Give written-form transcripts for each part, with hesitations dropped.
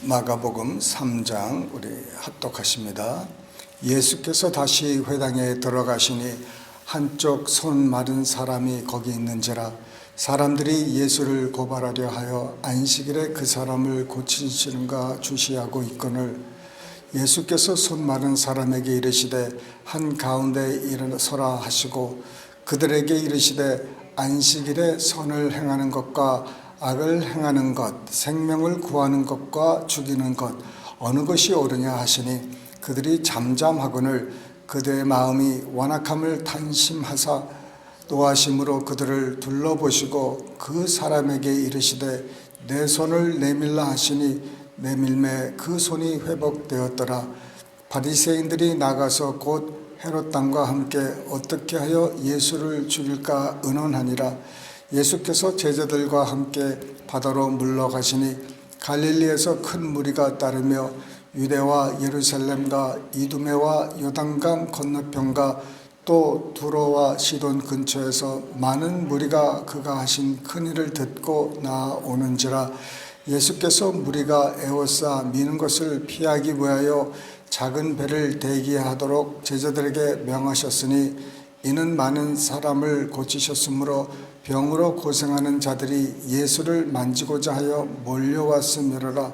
마가복음 3장 우리 합독하십니다. 예수께서 다시 회당에 들어가시니 한쪽 손 마른 사람이 거기 있는지라 사람들이 예수를 고발하려 하여 안식일에 그 사람을 고치시는가 주시하고 있거늘 예수께서 손 마른 사람에게 이르시되 한가운데 일어서라 하시고 그들에게 이르시되 안식일에 선을 행하는 것과 악을 행하는 것, 생명을 구하는 것과 죽이는 것 어느 것이 옳으냐 하시니 그들이 잠잠하거늘 그들의 마음이 완악함을 단심하사 노하심으로 그들을 둘러보시고 그 사람에게 이르시되 내 손을 내밀라 하시니 내밀매 그 손이 회복되었더라. 바리새인들이 나가서 곧 헤롯 왕과 함께 어떻게 하여 예수를 죽일까 의논하니라. 예수께서 제자들과 함께 바다로 물러가시니 갈릴리에서 큰 무리가 따르며 유대와 예루살렘과 이두메와 요단강 건너편과 또 두로와 시돈 근처에서 많은 무리가 그가 하신 큰일을 듣고 나오는지라. 예수께서 무리가 에워싸 미는 것을 피하기 위하여 작은 배를 대기하도록 제자들에게 명하셨으니 이는 많은 사람을 고치셨으므로 병으로 고생하는 자들이 예수를 만지고자 하여 몰려왔음이로라.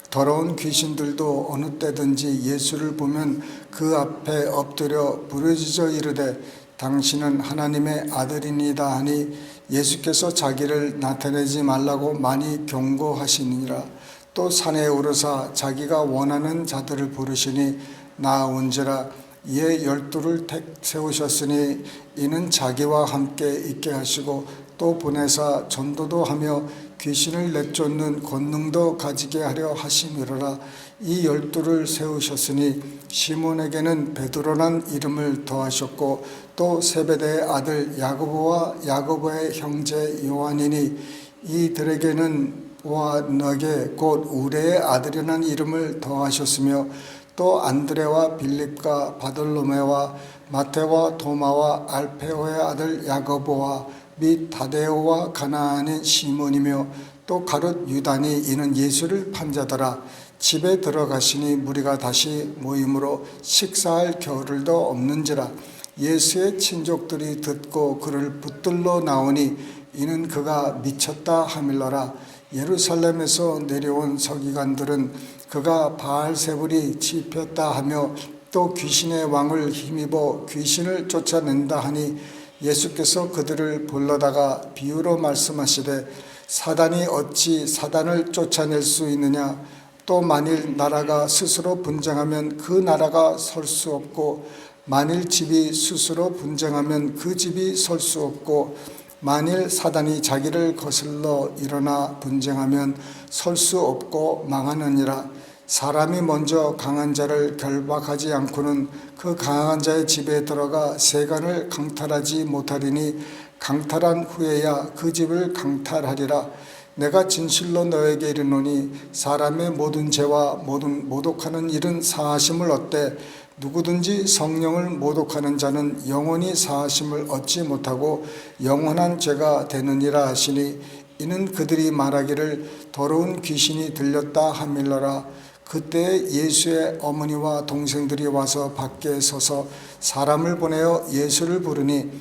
더러운 귀신들도 어느 때든지 예수를 보면 그 앞에 엎드려 부르짖어 이르되 당신은 하나님의 아들이니다 하니 예수께서 자기를 나타내지 말라고 많이 경고하시니라. 또 산에 오르사 자기가 원하는 자들을 부르시니 나온지라. 이에 12를 세우셨으니 이는 자기와 함께 있게 하시고 또 보내사 전도도 하며 귀신을 내쫓는 권능도 가지게 하려 하심이로라. 이 12를 세우셨으니 시몬에게는 베드로란 이름을 더하셨고 또 세베대의 아들 야고보와 야고보의 형제 요한이니 이들에게는 보아너게 곧 우레의 아들이라는 이름을 더하셨으며 또 안드레와 빌립과 바돌로메와 마테와 도마와 알페오의 아들 야고보와 및 다데오와 가나안인 시몬이며 또 가룟 유다니 이는 예수를 판자더라. 집에 들어가시니 무리가 다시 모임으로 식사할 겨를도 없는지라. 예수의 친족들이 듣고 그를 붙들러 나오니 이는 그가 미쳤다 하밀러라. 예루살렘에서 내려온 서기관들은 그가 바알세불이 집혔다 하며 또 귀신의 왕을 힘입어 귀신을 쫓아낸다 하니 예수께서 그들을 불러다가 비유로 말씀하시되 사단이 어찌 사단을 쫓아낼 수 있느냐. 또 만일 나라가 스스로 분쟁하면 그 나라가 설 수 없고 만일 집이 스스로 분쟁하면 그 집이 설 수 없고 만일 사단이 자기를 거슬러 일어나 분쟁하면 설 수 없고 망하느니라. 사람이 먼저 강한 자를 결박하지 않고는 그 강한 자의 집에 들어가 세간을 강탈하지 못하리니 강탈한 후에야 그 집을 강탈하리라. 내가 진실로 너에게 이르노니 사람의 모든 죄와 모든 모독하는 일은 사하심을 얻되 누구든지 성령을 모독하는 자는 영원히 사하심을 얻지 못하고 영원한 죄가 되느니라 하시니 이는 그들이 말하기를 더러운 귀신이 들렸다 하밀러라. 그때 예수의 어머니와 동생들이 와서 밖에 서서 사람을 보내어 예수를 부르니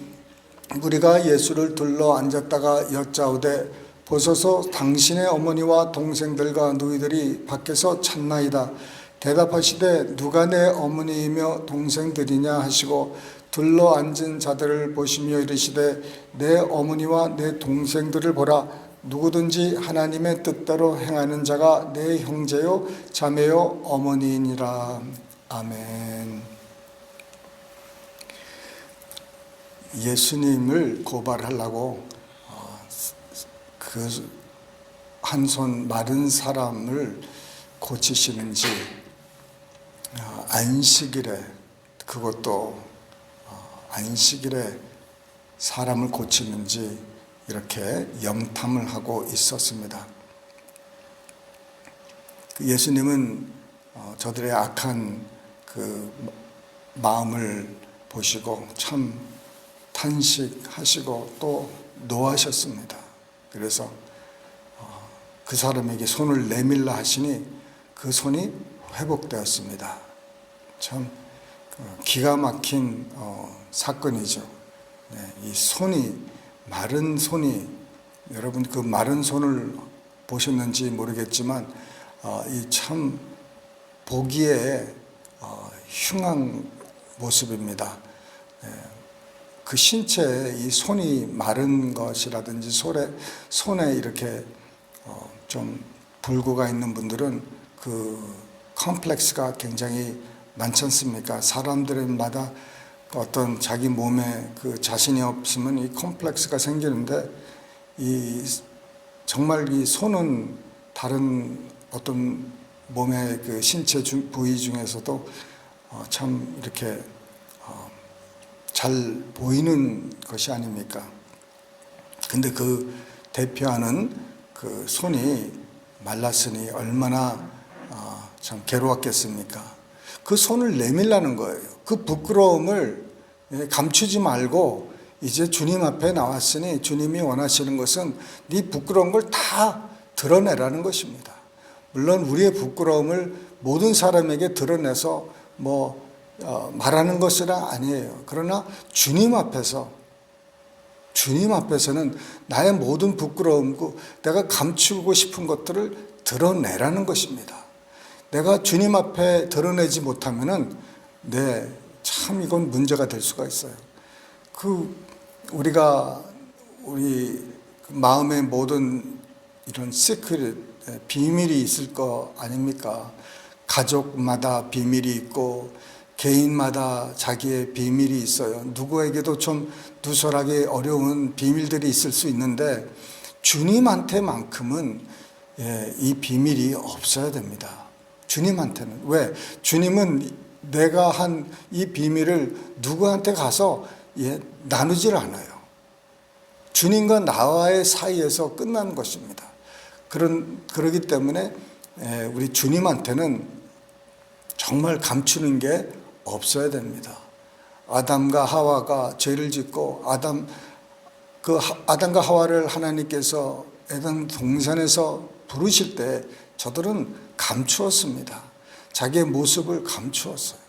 무리가 예수를 둘러 앉았다가 여짜오되 보소서 당신의 어머니와 동생들과 너희들이 밖에서 찾나이다. 대답하시되 누가 내 어머니이며 동생들이냐 하시고 둘러 앉은 자들을 보시며 이르시되 내 어머니와 내 동생들을 보라. 누구든지 하나님의 뜻대로 행하는 자가 내 형제요 자매요 어머니이니라. 아멘. 예수님을 고발하려고 그 한 손 마른 사람을 고치시는지 안식일에 그것도 안식일에 사람을 고치는지 이렇게 염탐을 하고 있었습니다. 예수님은 저들의 악한 그 마음을 보시고 참 탄식하시고 또 노하셨습니다. 그래서 그 사람에게 손을 내밀라 하시니 그 손이 회복되었습니다. 참 기가 막힌 사건이죠. 네, 이 손이, 마른 손이, 여러분 그 마른 손을 보셨는지 모르겠지만 이 참 보기에 흉한 모습입니다. 네, 그 신체에 이 손이 마른 것이라든지 손에 이렇게 좀 불구가 있는 분들은 그 컴플렉스가 굉장히 많지 않습니까? 사람들마다 어떤 자기 몸에 그 자신이 없으면 이 컴플렉스가 생기는데, 정말 이 손은 다른 어떤 몸의 그 신체 부위 중에서도 참 이렇게 잘 보이는 것이 아닙니까? 근데 그 대표하는 그 손이 말랐으니 얼마나 참 괴로웠겠습니까? 그 손을 내밀라는 거예요. 그 부끄러움을 감추지 말고 이제 주님 앞에 나왔으니 주님이 원하시는 것은 네 부끄러운 걸 다 드러내라는 것입니다. 물론 우리의 부끄러움을 모든 사람에게 드러내서 말하는 것은 아니에요. 그러나 주님 앞에서는 나의 모든 부끄러움, 내가 감추고 싶은 것들을 드러내라는 것입니다. 내가 주님 앞에 드러내지 못하면은 참 이건 문제가 될 수가 있어요. 우리 마음의 모든 이런 시크릿, 비밀이 있을 거 아닙니까? 가족마다 비밀이 있고 개인마다 자기의 비밀이 있어요. 누구에게도 좀 누설하기 어려운 비밀들이 있을 수 있는데 주님한테만큼은 이 비밀이 없어야 됩니다. 주님한테는. 왜? 주님은 내가 한 이 비밀을 누구한테 가서 나누질 않아요. 주님과 나와의 사이에서 끝나는 것입니다. 그러기 때문에 우리 주님한테는 정말 감추는 게 없어야 됩니다. 아담과 하와가 죄를 짓고 아담과 하와를 하나님께서 에덴 동산에서 부르실 때 저들은 감추었습니다. 자기의 모습을 감추었어요.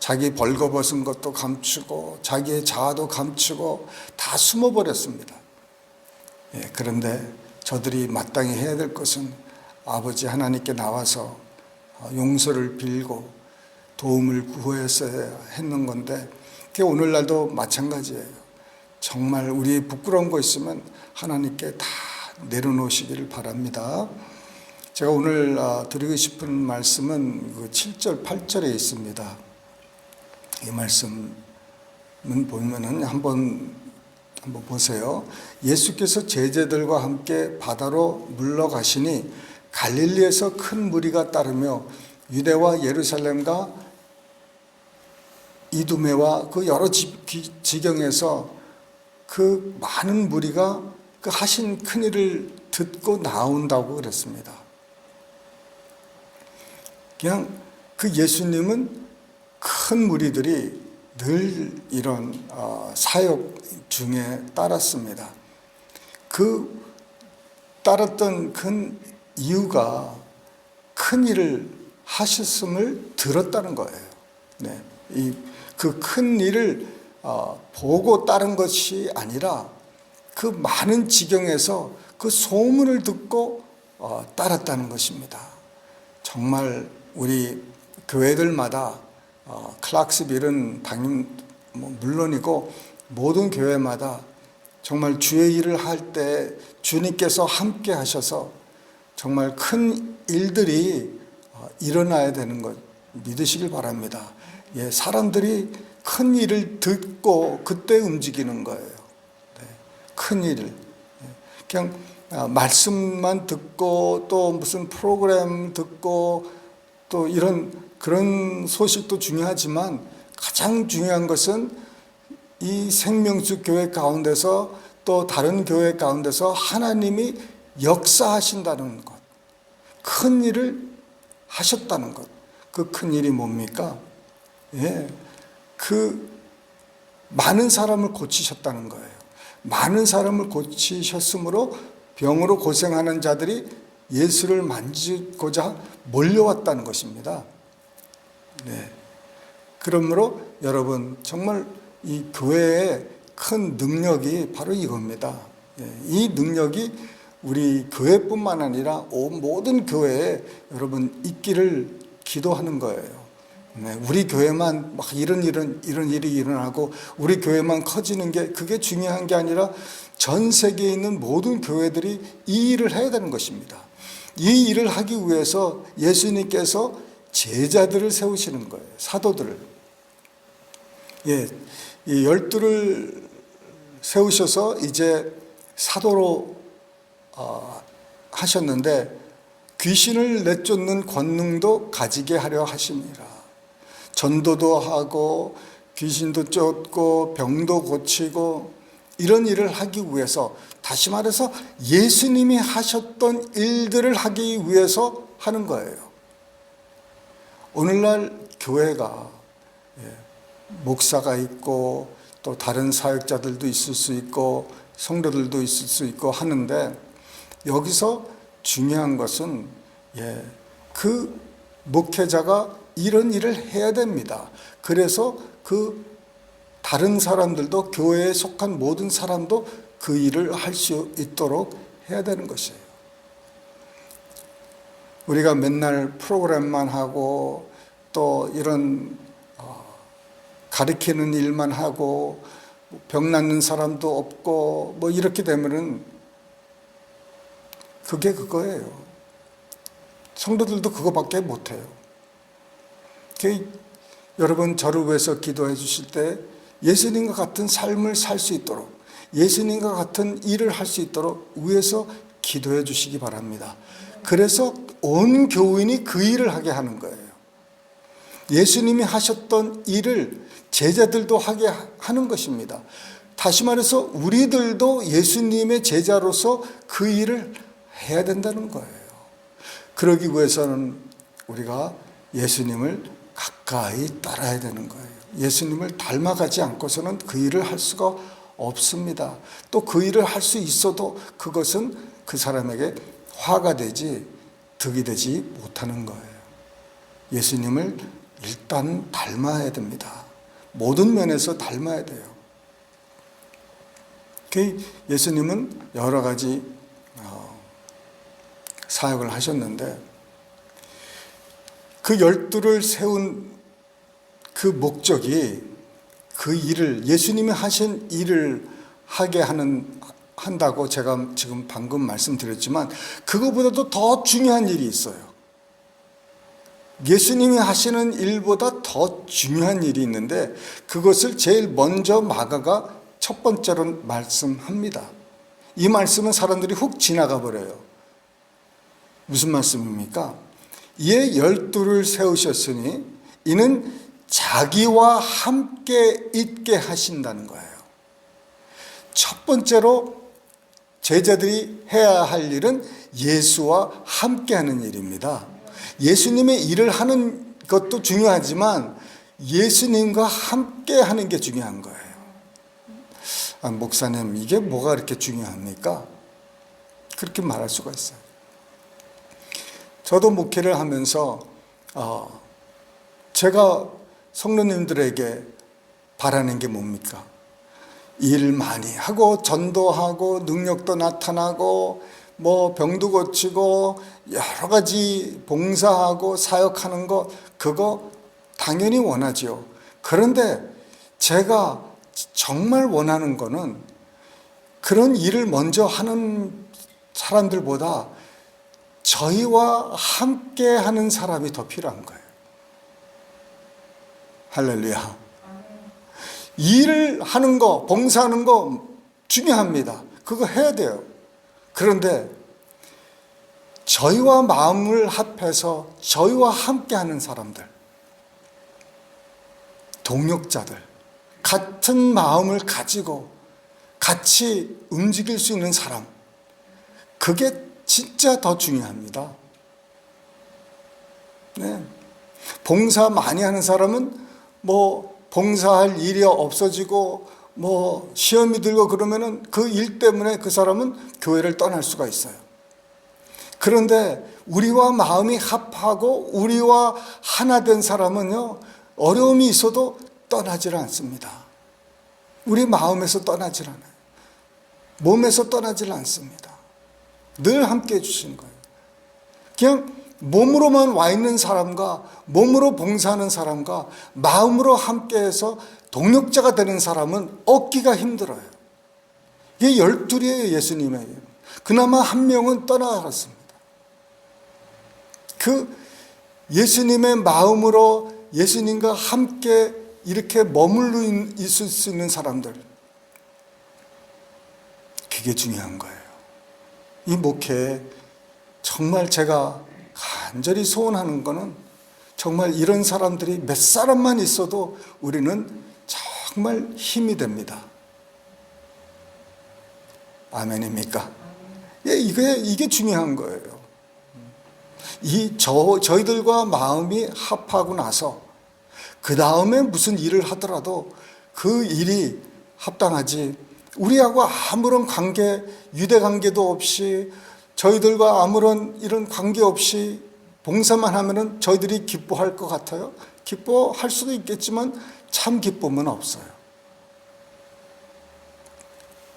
자기 벌거벗은 것도 감추고 자기의 자아도 감추고 다 숨어버렸습니다. 그런데 저들이 마땅히 해야 될 것은 아버지 하나님께 나와서 용서를 빌고 도움을 구했어야 했는 건데, 그게 오늘날도 마찬가지예요. 정말 우리 부끄러운 거 있으면 하나님께 다 내려놓으시기를 바랍니다. 제가 오늘 드리고 싶은 말씀은 그 7절, 8절에 있습니다. 이 말씀은 보면은 한번 보세요. 예수께서 제자들과 함께 바다로 물러가시니 갈릴리에서 큰 무리가 따르며 유대와 예루살렘과 이두메와 그 여러 지경에서 그 많은 무리가 그 하신 큰 일을 듣고 나온다고 그랬습니다. 그냥 그 예수님은 큰 무리들이 늘 이런 사역 중에 따랐습니다. 그 따랐던 큰 이유가 큰 일을 하셨음을 들었다는 거예요. 네, 그 큰 일을 보고 따른 것이 아니라 그 많은 지경에서 그 소문을 듣고 따랐다는 것입니다. 정말 우리 교회들마다 클락스빌은 당연 물론이고 모든 교회마다 정말 주의 일을 할 때 주님께서 함께 하셔서 정말 큰 일들이 일어나야 되는 것 믿으시길 바랍니다. 사람들이 큰 일을 듣고 그때 움직이는 거예요. 큰 일을. 그냥 말씀만 듣고 또 무슨 프로그램 듣고 또 그런 소식도 중요하지만 가장 중요한 것은 이 생명수 교회 가운데서 또 다른 교회 가운데서 하나님이 역사하신다는 것, 큰 일을 하셨다는 것. 그 큰 일이 뭡니까? 그 많은 사람을 고치셨다는 거예요. 많은 사람을 고치셨으므로 병으로 고생하는 자들이 예수를 만지고자 몰려왔다는 것입니다. 네. 그러므로 여러분 정말 이 교회의 큰 능력이 바로 이겁니다. 이 능력이 우리 교회뿐만 아니라 모든 교회에 여러분 있기를 기도하는 거예요. 우리 교회만 막 이런 일이 일어나고 우리 교회만 커지는 게 그게 중요한 게 아니라 전 세계에 있는 모든 교회들이 이 일을 해야 되는 것입니다. 이 일을 하기 위해서 예수님께서 제자들을 세우시는 거예요. 사도들을. 이 12를 세우셔서 이제 사도로 하셨는데 귀신을 내쫓는 권능도 가지게 하려 하십니다. 전도도 하고 귀신도 쫓고 병도 고치고 이런 일을 하기 위해서, 다시 말해서 예수님이 하셨던 일들을 하기 위해서 하는 거예요. 오늘날 교회가 목사가 있고 또 다른 사역자들도 있을 수 있고 성도들도 있을 수 있고 하는데, 여기서 중요한 것은 그 목회자가 이런 일을 해야 됩니다. 그래서 그 다른 사람들도, 교회에 속한 모든 사람도 그 일을 할 수 있도록 해야 되는 것이에요. 우리가 맨날 프로그램만 하고 또 이런 가르치는 일만 하고 병 낫는 사람도 없고 뭐 이렇게 되면은 그게 그거예요. 성도들도 그거밖에 못해요. 여러분 저를 위해서 기도해 주실 때 예수님과 같은 삶을 살 수 있도록, 예수님과 같은 일을 할 수 있도록 위해서 기도해 주시기 바랍니다. 그래서 온 교인이 그 일을 하게 하는 거예요. 예수님이 하셨던 일을 제자들도 하게 하는 것입니다. 다시 말해서 우리들도 예수님의 제자로서 그 일을 해야 된다는 거예요. 그러기 위해서는 우리가 예수님을 가까이 따라야 되는 거예요. 예수님을 닮아가지 않고서는 그 일을 할 수가 없습니다. 또 그 일을 할 수 있어도 그것은 그 사람에게 화가 되지 득이 되지 못하는 거예요. 예수님을 일단 닮아야 됩니다. 모든 면에서 닮아야 돼요. 예수님은 여러 가지 사역을 하셨는데 그 12를 세운 그 목적이 그 일을, 예수님이 하신 일을 하게 한다고 제가 지금 방금 말씀드렸지만 그거보다도 더 중요한 일이 있어요. 예수님이 하시는 일보다 더 중요한 일이 있는데 그것을 제일 먼저 마가가 첫 번째로 말씀합니다. 이 말씀은 사람들이 훅 지나가 버려요. 무슨 말씀입니까? 이에 12를 세우셨으니 이는 자기와 함께 있게 하신다는 거예요. 첫 번째로 제자들이 해야 할 일은 예수와 함께 하는 일입니다. 예수님의 일을 하는 것도 중요하지만 예수님과 함께 하는 게 중요한 거예요. 목사님, 이게 뭐가 그렇게 중요합니까? 그렇게 말할 수가 있어요. 저도 목회를 하면서 제가 성도님들에게 바라는 게 뭡니까? 일 많이 하고 전도하고 능력도 나타나고 뭐 병도 고치고 여러 가지 봉사하고 사역하는 거, 그거 당연히 원하죠. 그런데 제가 정말 원하는 거는 그런 일을 먼저 하는 사람들보다 저희와 함께 하는 사람이 더 필요한 거예요. 할렐루야. 일을 하는 거, 봉사하는 거 중요합니다. 그거 해야 돼요. 그런데 저희와 마음을 합해서 저희와 함께 하는 사람들, 동역자들, 같은 마음을 가지고 같이 움직일 수 있는 사람, 그게 진짜 더 중요합니다. 네. 봉사 많이 하는 사람은 뭐 봉사할 일이 없어지고 뭐 시험이 들고 그러면은 그 일 때문에 그 사람은 교회를 떠날 수가 있어요. 그런데 우리와 마음이 합하고 우리와 하나 된 사람은요, 어려움이 있어도 떠나질 않습니다. 우리 마음에서 떠나질 않아요. 몸에서 떠나질 않습니다. 늘 함께 해주시는 거예요. 그냥 몸으로만 와 있는 사람과 몸으로 봉사하는 사람과 마음으로 함께해서 동력자가 되는 사람은 얻기가 힘들어요. 이게 12이에요, 예수님의. 그나마 한 명은 떠나갔습니다. 그 예수님의 마음으로 예수님과 함께 이렇게 머물러 있을 수 있는 사람들, 그게 중요한 거예요. 이 목회에 정말 제가 간절히 소원하는 거는 정말 이런 사람들이 몇 사람만 있어도 우리는 정말 힘이 됩니다. 아멘입니까? 예, 이게 중요한 거예요. 저희들과 마음이 합하고 나서 그 다음에 무슨 일을 하더라도 그 일이 합당하지, 우리하고 아무런 관계, 유대 관계도 없이 저희들과 아무런 이런 관계 없이 봉사만 하면은 저희들이 기뻐할 것 같아요? 기뻐할 수도 있겠지만 참 기쁨은 없어요.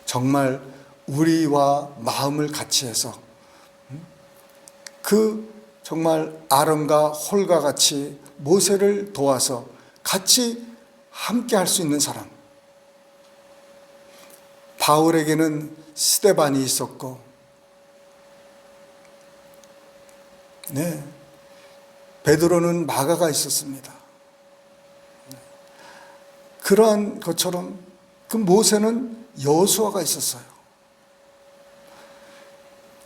정말 우리와 마음을 같이 해서 그 정말 아론과 홀과 같이 모세를 도와서 같이 함께 할 수 있는 사람. 바울에게는 스데반이 있었고, 네, 베드로는 마가가 있었습니다. 그러한 것처럼 그 모세는 여호수아가 있었어요.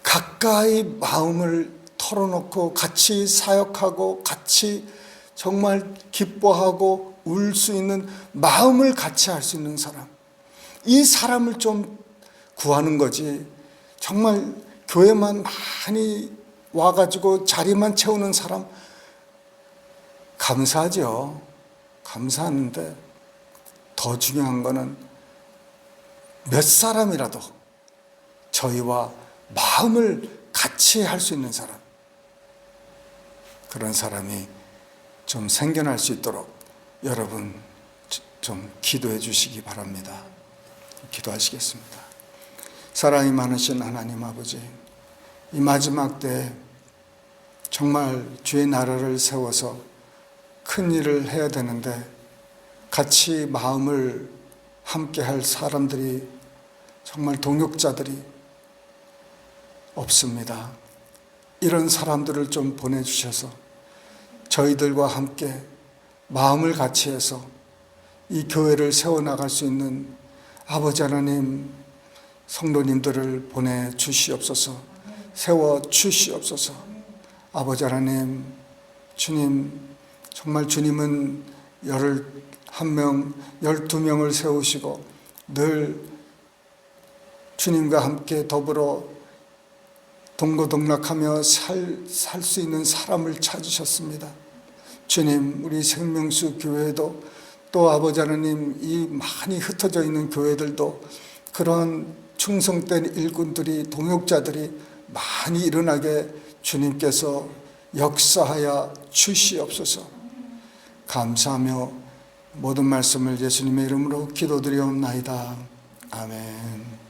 가까이 마음을 털어놓고 같이 사역하고 같이 정말 기뻐하고 울 수 있는, 마음을 같이 할 수 있는 사람, 이 사람을 좀 구하는 거지. 정말 교회만 많이 와가지고 자리만 채우는 사람 감사하죠. 감사하는데 더 중요한 거는 몇 사람이라도 저희와 마음을 같이 할 수 있는 사람, 그런 사람이 좀 생겨날 수 있도록 여러분 좀 기도해 주시기 바랍니다. 기도하시겠습니다. 사랑이 많으신 하나님 아버지, 이 마지막 때 정말 주의 나라를 세워서 큰 일을 해야 되는데 같이 마음을 함께 할 사람들이, 정말 동역자들이 없습니다. 이런 사람들을 좀 보내주셔서 저희들과 함께 마음을 같이 해서 이 교회를 세워나갈 수 있는 아버지 하나님, 성도님들을 보내주시옵소서. 세워주시옵소서. 아버지 하나님, 주님, 정말 주님은 11명, 12명을 세우시고 늘 주님과 함께 더불어 동고동락하며 살 수 있는 사람을 찾으셨습니다. 주님, 우리 생명수 교회도 또 아버지 하나님, 이 많이 흩어져 있는 교회들도 그런 충성된 일꾼들이, 동역자들이 많이 일어나게 주님께서 역사하여 주시옵소서. 감사하며 모든 말씀을 예수님의 이름으로 기도드리옵나이다. 아멘.